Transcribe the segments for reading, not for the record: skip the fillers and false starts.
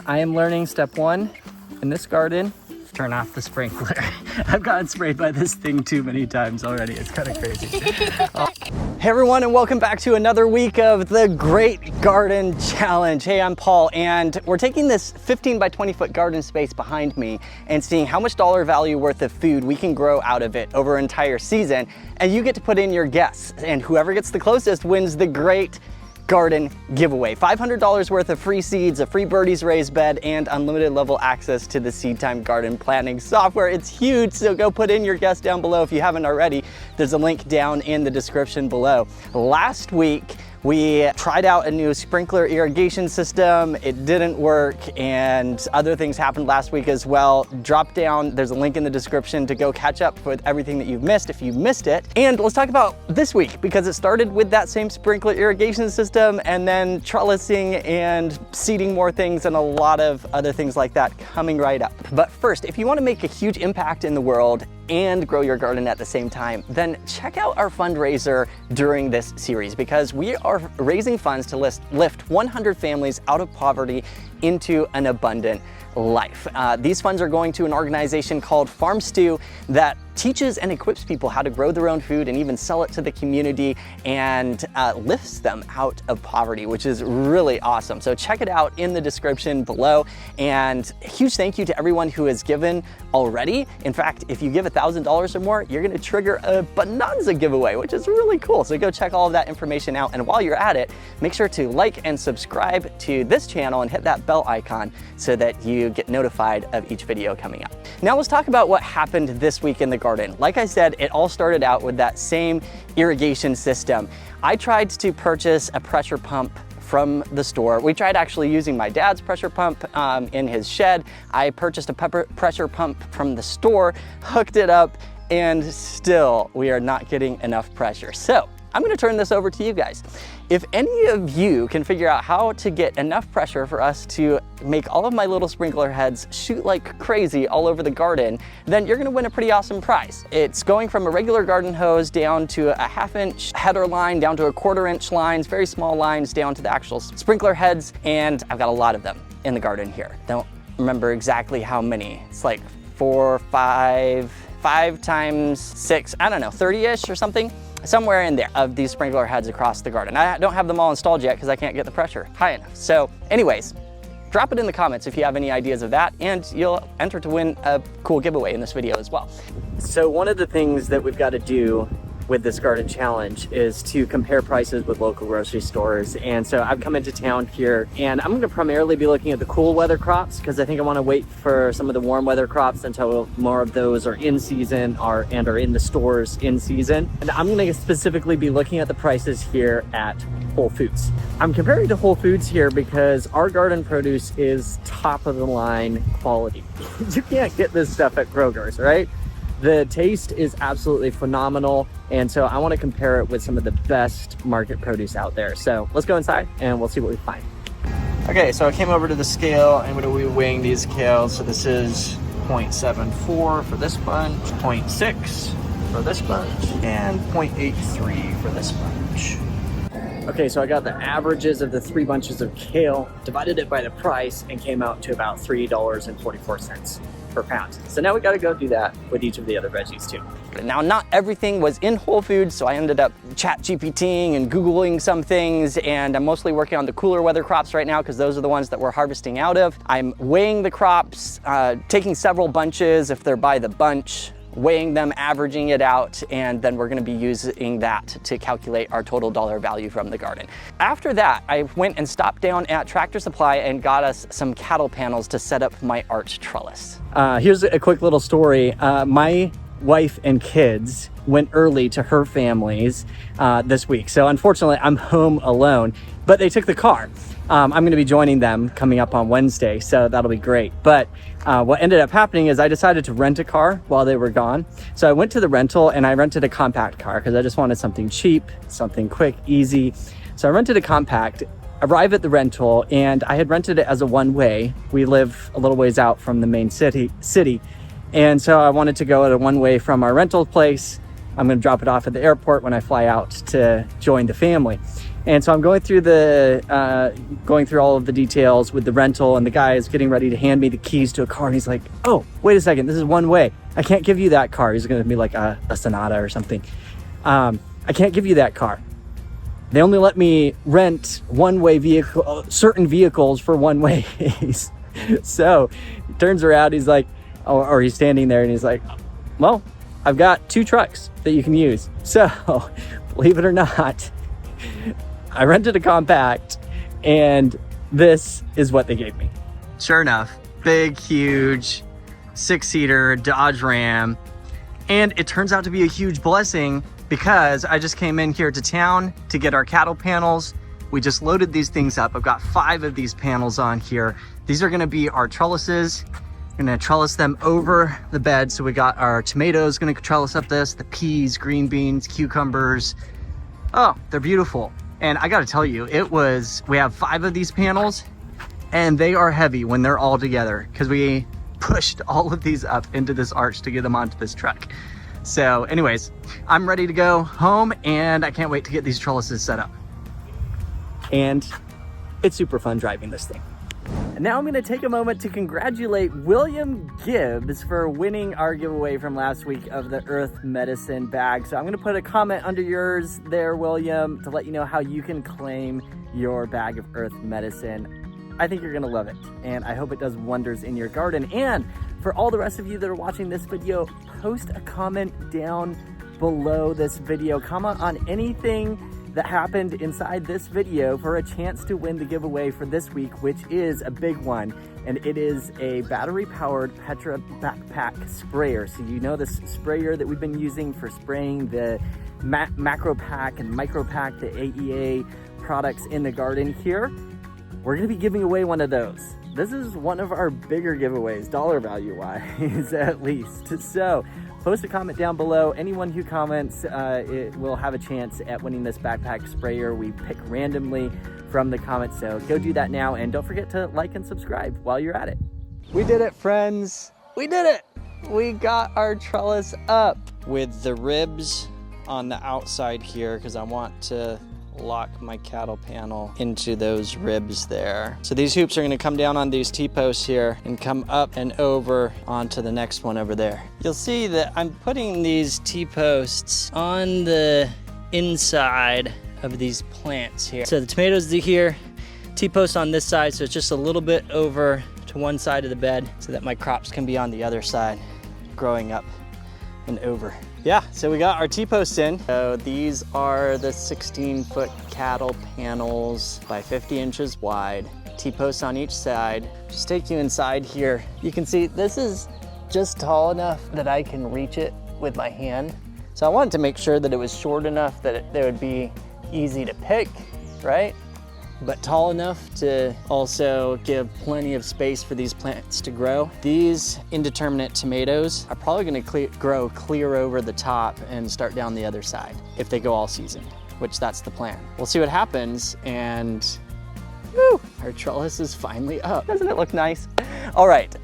I am learning step one in this garden, turn off the sprinkler. I've gotten sprayed by this thing too many times already. It's kind of crazy. Hey everyone, and welcome back to another week of the Great Garden Challenge. Hey, I'm Paul, and we're taking this 15 by 20 foot garden space behind me and seeing how much dollar value worth of food we can grow out of it over an entire season. And you get to put in your guess, and whoever gets the closest wins the Great Garden giveaway. $500 worth of free seeds, a free Birdies Raised Bed, and unlimited level access to the Seedtime garden planning software. It's huge, so go put in your guess down below if you haven't already. There's a link down in the description below. Last week, we tried out a new sprinkler irrigation system. It didn't work, and other things happened last week as well. Drop down, there's a link in the description to go catch up with everything that you've missed if you missed it. And let's talk about this week, because it started with that same sprinkler irrigation system, and then trellising and seeding more things and a lot of other things like that coming right up. But first, if you want to make a huge impact in the world and grow your garden at the same time, then check out our fundraiser during this series, because we are raising funds to lift 100 families out of poverty into an abundant life. These funds are going to an organization called Farm Stew that teaches and equips people how to grow their own food and even sell it to the community, and lifts them out of poverty, which is really awesome. So check it out in the description below. And a huge thank you to everyone who has given already. In fact, if you give $1,000 or more, you're gonna trigger a Bonanza giveaway, which is really cool. So go check all of that information out. And while you're at it, make sure to like and subscribe to this channel and hit that bell icon so that you get notified of each video coming up. Now let's talk about what happened this week in the garden. Like I said, it all started out with that same irrigation system. I tried to purchase a pressure pump from the store. We tried actually using my dad's pressure pump in his shed. I purchased a pressure pump from the store, hooked it up, and still we are not getting enough pressure. So I'm gonna turn this over to you guys. If any of you can figure out how to get enough pressure for us to make all of my little sprinkler heads shoot like crazy all over the garden, then you're gonna win a pretty awesome prize. It's going from a regular garden hose down to a 1/2-inch header line, down to a 1/4-inch lines, very small lines, down to the actual sprinkler heads, and I've got a lot of them in the garden here. Don't remember exactly how many. It's like 4, 5 times 6, I don't know, 30-ish or something. Somewhere in there of these sprinkler heads across the garden. I don't have them all installed yet because I can't get the pressure high enough. So anyways, drop it in the comments if you have any ideas of that, and you'll enter to win a cool giveaway in this video as well. So one of the things that we've got to do with this garden challenge is to compare prices with local grocery stores. And so I've come into town here, and I'm going to primarily be looking at the cool weather crops, because I think I want to wait for some of the warm weather crops until more of those are in season and are in the stores in season. And I'm going to specifically be looking at the prices here at Whole Foods. I'm comparing to Whole Foods here because our garden produce is top of the line quality. You can't get this stuff at Kroger's, right? The taste is absolutely phenomenal, and so I want to compare it with some of the best market produce out there. So let's go inside and we'll see what we find. Okay, so I came over to the scale and we're going to be weighing these kales. So this is 0.74 for this bunch, 0.6 for this bunch, and 0.83 for this bunch. Okay, so I got the averages of the 3 bunches of kale, divided it by the price, and came out to about $3.44 per pound. So now we got to go do that with each of the other veggies too. Now, not everything was in Whole Foods, so I ended up chat GPTing and Googling some things, and I'm mostly working on the cooler weather crops right now because those are the ones that we're harvesting out of. I'm weighing the crops, taking several bunches if they're by the bunch, weighing them, averaging it out, and then we're going to be using that to calculate our total dollar value from the garden. After that, I went and stopped down at Tractor Supply and got us some cattle panels to set up my arch trellis. Here's a quick little story. My wife and kids went early to her families this week, so unfortunately I'm home alone, but they took the car. I'm going to be joining them coming up on Wednesday, so that'll be great. But what ended up happening is I decided to rent a car while they were gone. So I went to the rental and I rented a compact car because I just wanted something cheap, something quick, easy. So I rented a compact, arrived at the rental, and I had rented it as a one-way. We live a little ways out from the main city. And so I wanted to go at a one-way from our rental place. I'm going to drop it off at the airport when I fly out to join the family. And so I'm going through all of the details with the rental, and the guy is getting ready to hand me the keys to a car, and he's like, oh, wait a second, this is one way. I can't give you that car. He's gonna be like a Sonata or something. I can't give you that car. They only let me rent one-way vehicle, certain vehicles for one ways. So he turns around, he's like, or he's standing there and he's like, well, I've got 2 trucks that you can use. So believe it or not, I rented a compact, and this is what they gave me. Sure enough, big, huge 6-seater Dodge Ram. And it turns out to be a huge blessing, because I just came in here to town to get our cattle panels. We just loaded these things up. I've got 5 of these panels on here. These are gonna be our trellises. We're gonna trellis them over the bed. So we got our tomatoes gonna trellis up this, the peas, green beans, cucumbers. Oh, they're beautiful. And I gotta tell you, we have 5 of these panels, and they are heavy when they're all together, because we pushed all of these up into this arch to get them onto this truck. So anyways, I'm ready to go home, and I can't wait to get these trellises set up. And it's super fun driving this thing. And now I'm gonna take a moment to congratulate William Gibbs for winning our giveaway from last week of the Earth Medicine bag. So I'm gonna put a comment under yours there, William, to let you know how you can claim your bag of Earth Medicine. I think you're gonna love it, and I hope it does wonders in your garden. And for all the rest of you that are watching this video, post a comment down below this video. Comment on anything that happened inside this video for a chance to win the giveaway for this week, which is a big one. And it is a battery-powered Petra backpack sprayer. So you know this sprayer that we've been using for spraying the macro pack and micro pack, the AEA products in the garden here. We're gonna be giving away one of those. This is one of our bigger giveaways, dollar value wise, at least. So post a comment down below. Anyone who comments it will have a chance at winning this backpack sprayer. We pick randomly from the comments, so go do that now, and don't forget to like and subscribe while you're at it. We did it, friends. We did it. We got our trellis up with the ribs on the outside here, because I want to lock my cattle panel into those ribs there. So these hoops are going to come down on these T-posts here and come up and over onto the next one over there. You'll see that I'm putting these T-posts on the inside of these plants here. So the tomatoes are here, T-post on this side, so it's just a little bit over to one side of the bed so that my crops can be on the other side, growing up and over. Yeah, so we got our T-posts in. So these are the 16-foot cattle panels by 50 inches wide. T-posts on each side. Just take you inside here. You can see this is just tall enough that I can reach it with my hand. So I wanted to make sure that it was short enough that it would be easy to pick, right? But tall enough to also give plenty of space for these plants to grow. These indeterminate tomatoes are probably gonna grow clear over the top and start down the other side if they go all season, which that's the plan. We'll see what happens, and woo, our trellis is finally up. Doesn't it look nice? All right.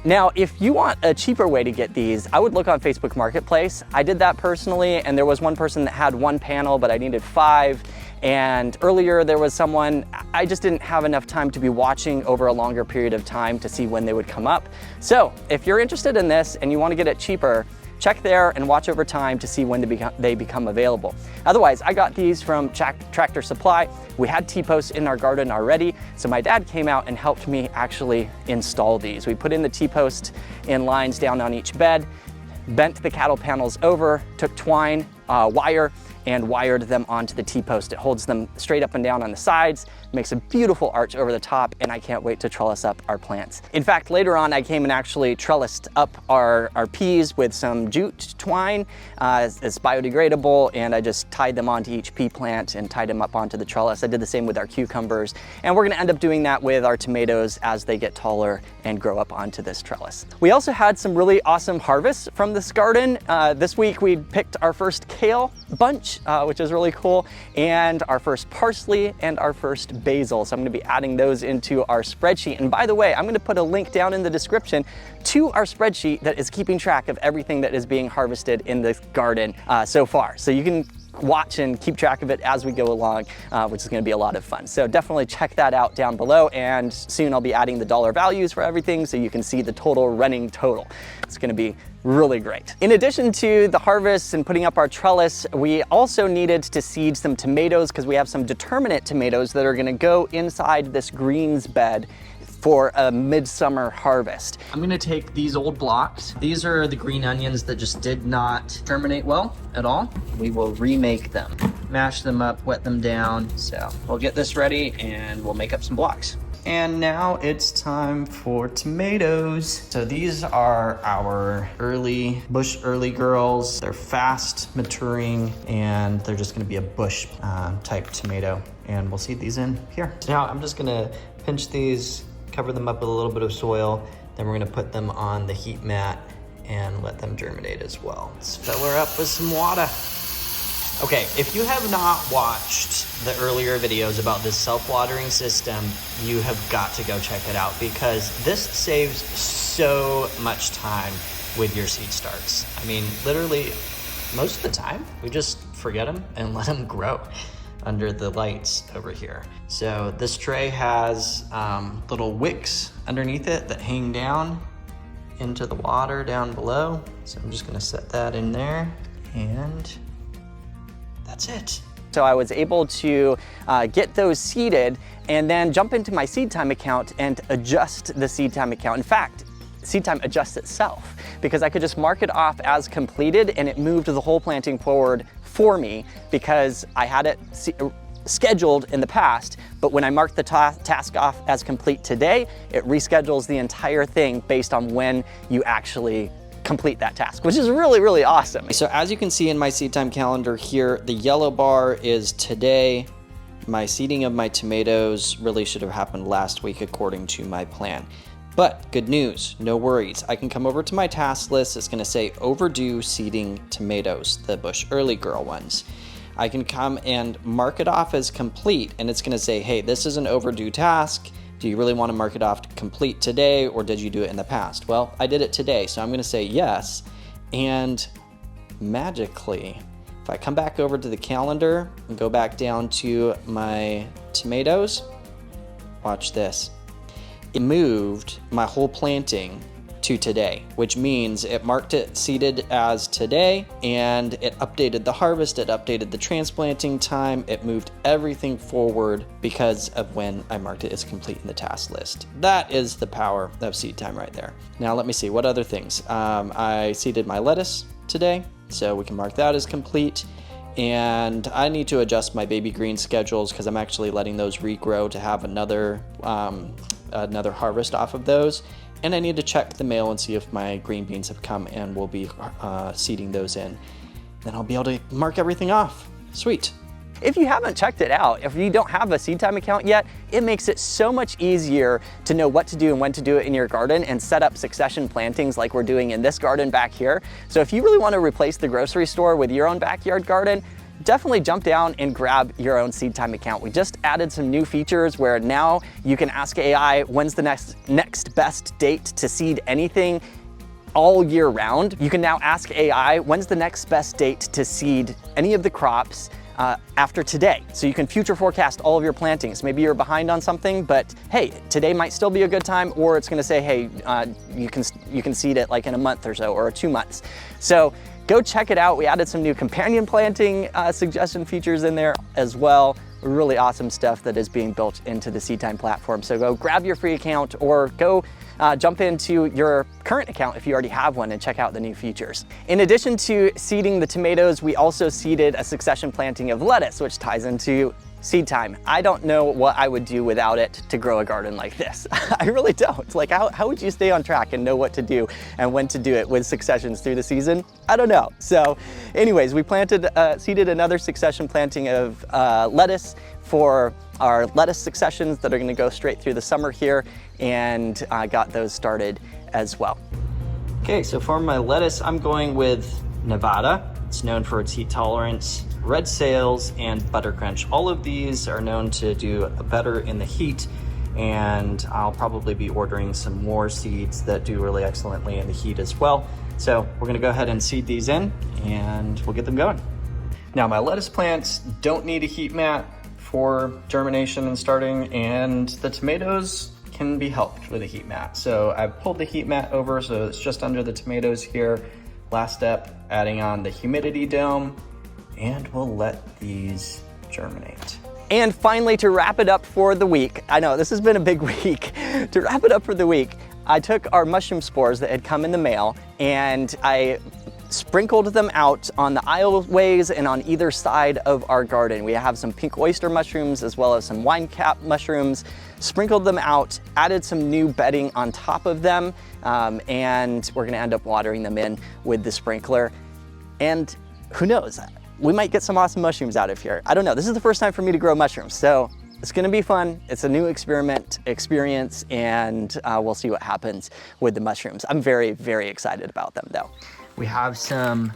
Now, if you want a cheaper way to get these, I would look on Facebook Marketplace. I did that personally, and there was one person that had 1 panel, but I needed 5. And earlier there was someone, I just didn't have enough time to be watching over a longer period of time to see when they would come up. So if you're interested in this and you want to get it cheaper, check there and watch over time to see when they become available. Otherwise, I got these from Tractor Supply. We had T-posts in our garden already, so my dad came out and helped me actually install these. We put in the T-post in lines down on each bed, bent the cattle panels over, took twine, wire, and wired them onto the T-post. It holds them straight up and down on the sides, makes a beautiful arch over the top, and I can't wait to trellis up our plants. In fact, later on, I came and actually trellised up our peas with some jute twine. It's biodegradable, and I just tied them onto each pea plant and tied them up onto the trellis. I did the same with our cucumbers, and we're gonna end up doing that with our tomatoes as they get taller and grow up onto this trellis. We also had some really awesome harvests from this garden. This week, we picked our first kale bunch, which is really cool, and our first parsley and our first basil. So I'm gonna be adding those into our spreadsheet. And by the way, I'm gonna put a link down in the description to our spreadsheet that is keeping track of everything that is being harvested in this garden so far. So you can watch and keep track of it as we go along, which is gonna be a lot of fun. So definitely check that out down below, and soon I'll be adding the dollar values for everything so you can see the total running total. It's gonna be really great. In addition to the harvest and putting up our trellis, we also needed to seed some tomatoes because we have some determinate tomatoes that are gonna go inside this greens bed for a midsummer harvest. I'm gonna take these old blocks. These are the green onions that just did not germinate well at all. We will remake them, mash them up, wet them down. So we'll get this ready and we'll make up some blocks. And now it's time for tomatoes. So these are our bush early girls. They're fast maturing and they're just gonna be a bush type tomato. And we'll seed these in here. Now I'm just gonna pinch these, cover them up with a little bit of soil, then we're gonna put them on the heat mat and let them germinate as well. Let's fill her up with some water. Okay, if you have not watched the earlier videos about this self-watering system, you have got to go check it out because this saves so much time with your seed starts. I mean, literally most of the time, we just forget them and let them grow under the lights over here. So this tray has little wicks underneath it that hang down into the water down below. So I'm just gonna set that in there and that's it. So I was able to get those seeded and then jump into my Seedtime account and adjust the Seedtime account. In fact, Seedtime adjusts itself because I could just mark it off as completed and it moved the whole planting forward for me because I had it scheduled in the past, but when I mark the task off as complete today, it reschedules the entire thing based on when you actually complete that task, which is really, really awesome. So as you can see in my Seedtime calendar here, the yellow bar is today. My seeding of my tomatoes really should have happened last week according to my plan. But good news, no worries. I can come over to my task list. It's gonna say overdue seeding tomatoes, the bush early girl ones. I can come and mark it off as complete and it's gonna say, hey, this is an overdue task. Do you really wanna mark it off complete today or did you do it in the past? Well, I did it today, so I'm gonna say yes. And magically, if I come back over to the calendar and go back down to my tomatoes, watch this. It moved my whole planting to today, which means it marked it seeded as today and it updated the harvest, it updated the transplanting time, it moved everything forward because of when I marked it as complete in the task list. That is the power of Seedtime right there. Now let me see, what other things? I seeded my lettuce today, so we can mark that as complete. And I need to adjust my baby green schedules because I'm actually letting those regrow to have another harvest off of those. And I need to check the mail and see if my green beans have come and we'll be seeding those in. Then I'll be able to mark everything off. Sweet. If you haven't checked it out, if you don't have a Seedtime account yet, it makes it so much easier to know what to do and when to do it in your garden and set up succession plantings like we're doing in this garden back here. So if you really want to replace the grocery store with your own backyard garden, definitely jump down and grab your own Seedtime account. We just added some new features where now you can ask AI when's the next best date to seed anything all year round. You can now ask AI when's the next best date to seed any of the crops after today. So you can future forecast all of your plantings. Maybe you're behind on something, but hey, today might still be a good time, or it's gonna say, hey, you can seed it like in a month or so, or 2 months. So go check it out. We added some new companion planting suggestion features in there as well. Really awesome stuff that is being built into the Seedtime platform. So go grab your free account or go jump into your current account if you already have one and check out the new features. In addition to seeding the tomatoes, we also seeded a succession planting of lettuce, which ties into Seedtime. I don't know what I would do without it to grow a garden like this. I really don't. Like, how would you stay on track and know what to do and when to do it with successions through the season? I don't know. So anyways, we seeded another succession planting of lettuce for our lettuce successions that are gonna go straight through the summer here, and got those started as well. Okay, so for my lettuce, I'm going with Nevada. It's known for its heat tolerance, red sails, and butter crunch. All of these are known to do better in the heat, and I'll probably be ordering some more seeds that do really excellently in the heat as well. So we're gonna go ahead and seed these in and we'll get them going. Now my lettuce plants don't need a heat mat for germination and starting, and the tomatoes can be helped with a heat mat. So I've pulled the heat mat over so it's just under the tomatoes here. Last step, adding on the humidity dome, and we'll let these germinate. And finally, to wrap it up for the week, I know this has been a big week. To wrap it up for the week, I took our mushroom spores that had come in the mail and I sprinkled them out on the aisleways and on either side of our garden. We have some pink oyster mushrooms as well as some wine cap mushrooms. Sprinkled them out, added some new bedding on top of them, and we're gonna end up watering them in with the sprinkler. And who knows, we might get some awesome mushrooms out of here. I don't know, this is the first time for me to grow mushrooms, so it's gonna be fun. It's a new experience, and we'll see what happens with the mushrooms. I'm very, very excited about them though. We have some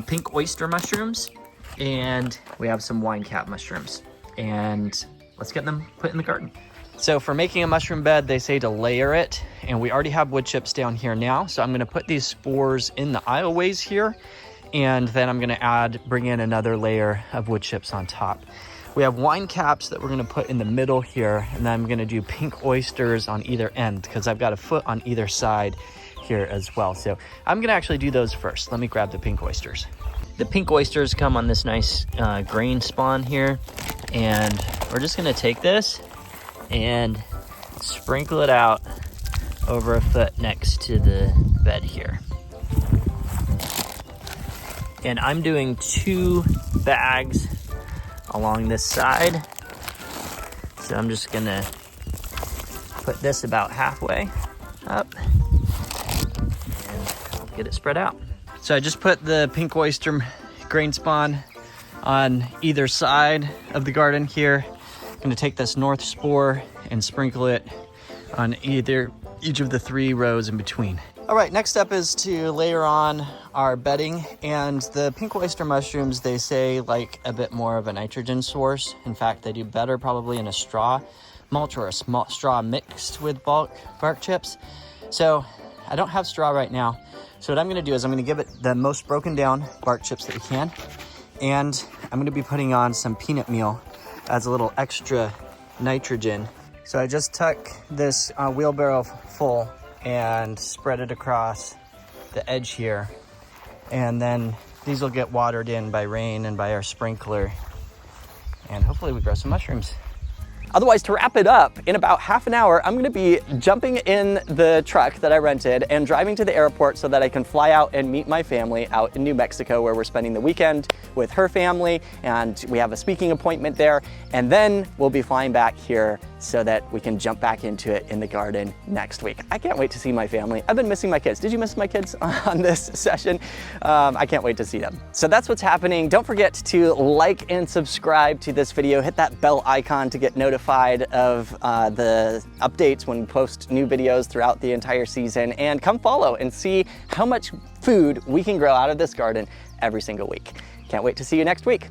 pink oyster mushrooms, and we have some wine cap mushrooms, and let's get them put in the garden. So for making a mushroom bed, they say to layer it, and we already have wood chips down here now, so I'm gonna put these spores in the aisleways here, and then I'm gonna bring in another layer of wood chips on top. We have wine caps that we're gonna put in the middle here, and then I'm gonna do pink oysters on either end because I've got a foot on either side here as well. So I'm gonna actually do those first. Let me grab the pink oysters. The pink oysters come on this nice grain spawn here, and we're just gonna take this and sprinkle it out over a foot next to the bed here. And I'm doing 2 bags along this side. So I'm just gonna put this about halfway up and get it spread out. So I just put the pink oyster grain spawn on either side of the garden here. I'm gonna take this north spore and sprinkle it on each of the 3 rows in between. All right, next step is to layer on our bedding, and the pink oyster mushrooms, they say, like a bit more of a nitrogen source. In fact, they do better probably in a straw mulch or a small straw mixed with bark chips. So I don't have straw right now. So what I'm gonna do is I'm gonna give it the most broken down bark chips that we can, and I'm gonna be putting on some peanut meal as a little extra nitrogen. So I just took this wheelbarrow full and spread it across the edge here. And then these will get watered in by rain and by our sprinkler. And hopefully we grow some mushrooms. Otherwise, to wrap it up, in about half an hour, I'm gonna be jumping in the truck that I rented and driving to the airport so that I can fly out and meet my family out in New Mexico, where we're spending the weekend with her family, and we have a speaking appointment there. And then we'll be flying back here so that we can jump back into it in the garden next week. I can't wait to see my family. I've been missing my kids. Did you miss my kids on this session? I can't wait to see them. So that's what's happening. Don't forget to like and subscribe to this video. Hit that bell icon to get notified of the updates when we post new videos throughout the entire season, and come follow and see how much food we can grow out of this garden every single week. Can't wait to see you next week.